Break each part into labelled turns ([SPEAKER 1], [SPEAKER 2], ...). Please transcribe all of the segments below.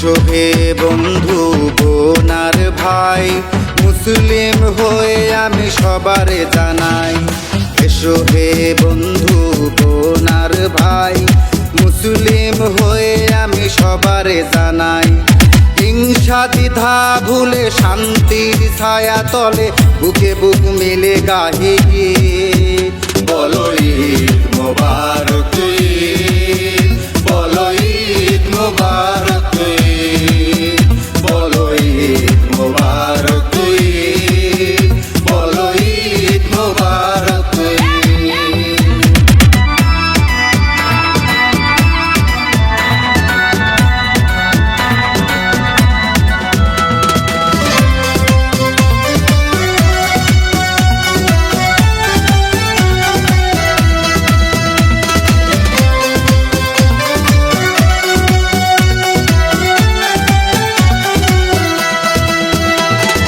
[SPEAKER 1] এসো হে বন্ধু বোন আর ভাই, মুসলিম হয়ে আমি সবারে জানাই। এসো হে বন্ধু বোন আর ভাই, মুসলিম হয়ে আমি সবারে জানাই। হিংসা দ্বিধা ভুলে শান্তির ছায়া তলে বুকে বুক মিলে গাহি গীত। বলো ঈদ মোবারক ঈদ, বলো ঈদ মোবারক ঈদ, বলো ঈদ মোবারক ঈদ, বলো ঈদ মোবারক ঈদ।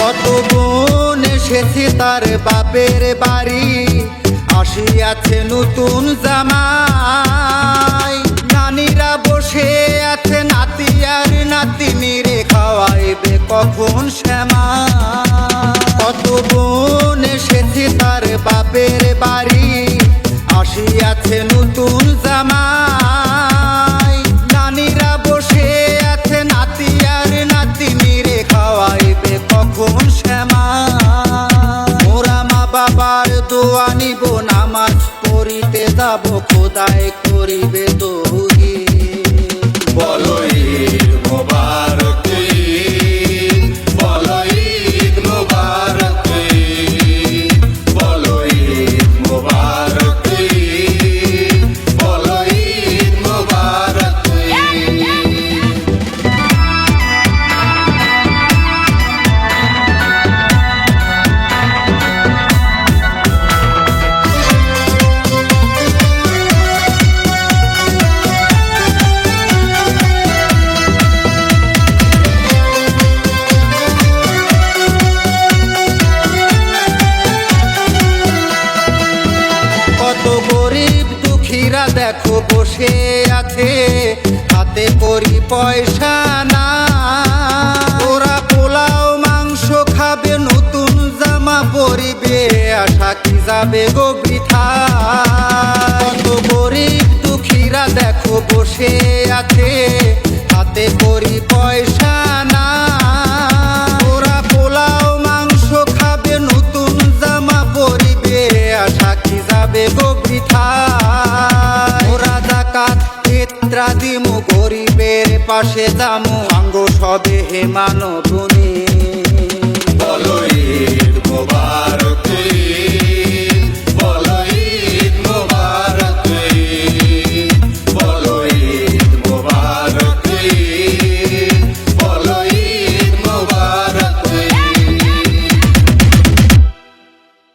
[SPEAKER 1] কত বোন এসেছে তার বাপের বাড়ি, আসিয়াছে নতুন জামাই। নানিরা বসে আছে নাতি আর নাতিনিরে খাওয়াইবে কখন শ্যামাই। কত বোন এসেছে তার বাপের বাড়ি, আসিয়াছে নতুন জামাই। নানিরা বসে আছে নাতি আর নাতিনিরে খাওয়াইবে কখন শ্যামাই। মোরা মা বাবার দোয়া নিব, নামাজ পড়িতে যাব, খোদাই করিবে তৌহিদ। বলো ঈদ মোবারক ঈদ, বলো ঈদ মোবারক ঈদ, বলো ঈদ মোবারক ঈদ, বলো ঈদ মোবারক ঈদ। কত গরিব দুঃখীরা দেখো বসে আছে, হাতে করি পয়সা না। ওরা পোলাও মাংস খাবে, নতুন জামা পরিবে, আশা কি যাবে গো বৃথা। কত গরিব দুঃখীরা দেখো বসে আছে, হাতে করি পয়সা না। ওরা পোলাও মাংস খাবে, নতুন জামা পরিবে, আশা কি যাবে গো বৃথা। ওরা যাকাত ফিতরা দিমু, গরিবের পাশে যামু, আঙ্গ সবে হে মানব